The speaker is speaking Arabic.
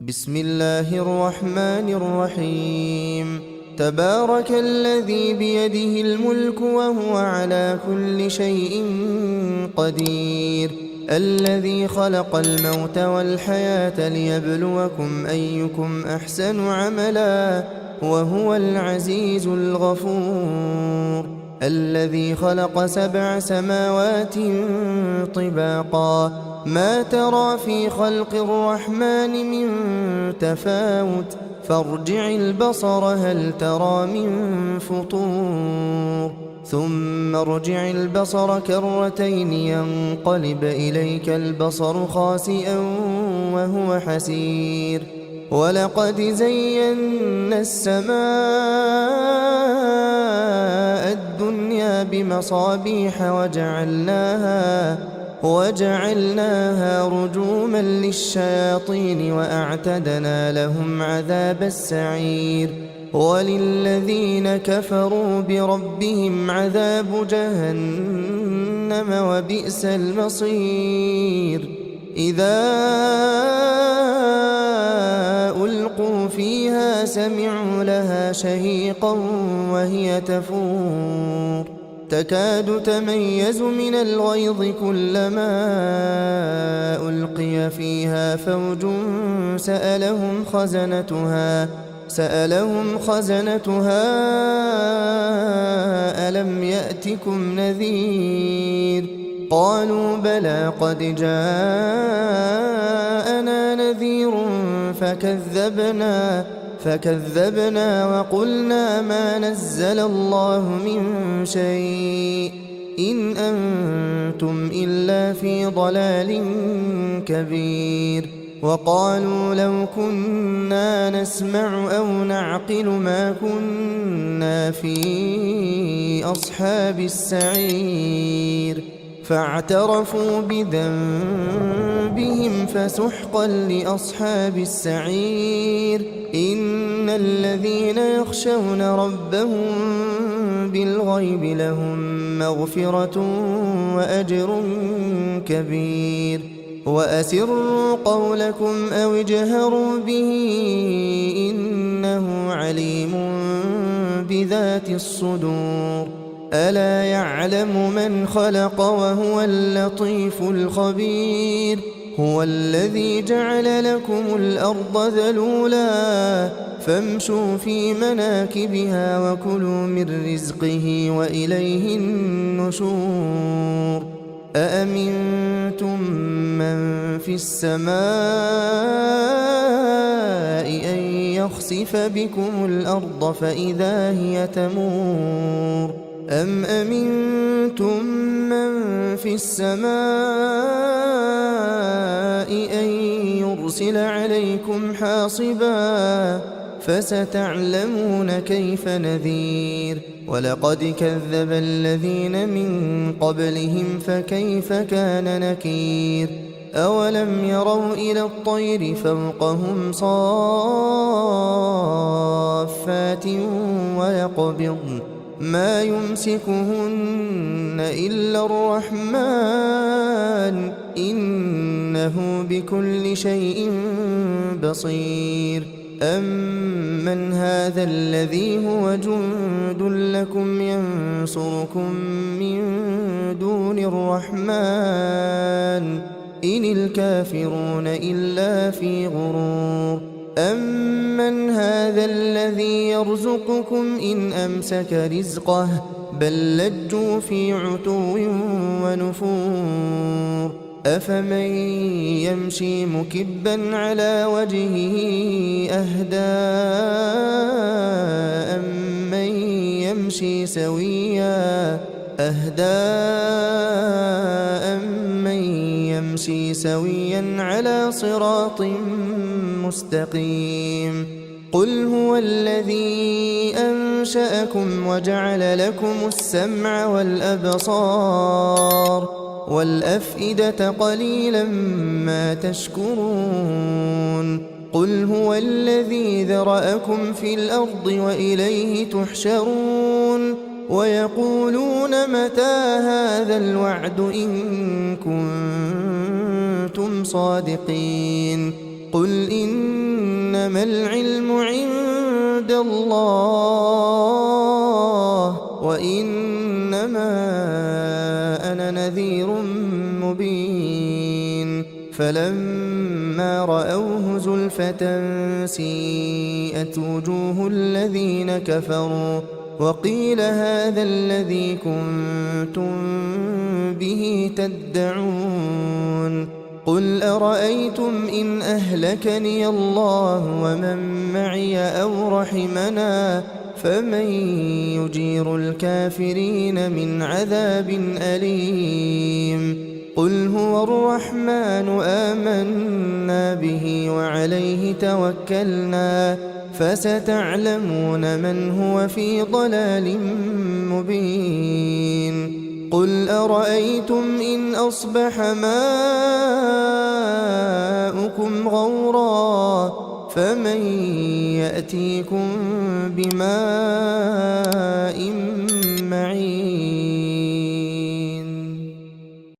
بسم الله الرحمن الرحيم. تبارك الذي بيده الملك وهو على كل شيء قدير، الذي خلق الموت والحياة ليبلوكم أيكم أحسن عملا وهو العزيز الغفور، الذي خلق 7 سماوات طباقا ما ترى في خلق الرحمن من تفاوت فارجع البصر هل ترى من فطور ثم ارجع البصر كرتين ينقلب إليك البصر خاسئا وهو حسير، ولقد زينا السماء الدنيا بمصابيح وجعلناها رجوما للشياطين وأعتدنا لهم عذاب السعير، وللذين كفروا بربهم عذاب جهنم وبئس المصير. إذا ألقوا فيها سمعوا لها شهيقا وهي تفور تكاد تميز من الغيظ كلما ألقي فيها فوج سألهم خزنتها ألم يأتكم نذير؟ قالوا بلى قد جاءنا نذير فكذبنا وقلنا ما نزل الله من شيء إن أنتم إلا في ضلال كبير. وقالوا لو كنا نسمع أو نعقل ما كنا في أصحاب السعير، فاعترفوا بذنبهم فسحقا لأصحاب السعير. إن الذين يخشون ربهم بالغيب لهم مغفرة وأجر كبير. وأسروا قولكم أو اجهروا به إنه عليم بذات الصدور. ألا يعلم من خلق وهو اللطيف الخبير. هو الذي جعل لكم الأرض ذلولا فامشوا في مناكبها وكلوا من رزقه وإليه النشور. أأمنتم من في السماء أن يخسف بكم الأرض فإذا هي تمور أم أمنتم من في السماء أن يرسل عليكم حاصبا فستعلمون كيف نذير. ولقد كذب الذين من قبلهم فكيف كان نكير. أولم يروا إلى الطير فوقهم صافات ويقبضن ما يمسكهن إلا الرحمن إنه بكل شيء بصير. أمن هذا الذي هو جند لكم ينصركم من دون الرحمن إن الكافرون إلا في غرور. أمن هذا الذي يرزقكم إن أمسك رزقه بل لجوا في عتو ونفور. أفمن يمشي مكبا على وجهه أهدى أمن يمشي سويا على صراط مستقيم. قل هو الذي أنشأكم وجعل لكم السمع والأبصار والأفئدة قليلا ما تشكرون. قل هو الذي ذرأكم في الأرض وإليه تحشرون. ويقولون متى هذا الوعد إن كنتم صادقين. قل إن إنما العلم عند الله وإنما أنا نذير مبين فلما رأوه زلفة سيئت وجوه الذين كفروا وقيل هذا الذي كنتم به تدعون قل أرأيتم إن أهلكني الله ومن معي أو رحمنا فمن يجير الكافرين من عذاب أليم قل هو الرحمن آمنا به وعليه توكلنا فستعلمون من هو في ضلال مبين قل أرأيتم إن أصبح ماؤكم غورا فمن يأتيكم بماء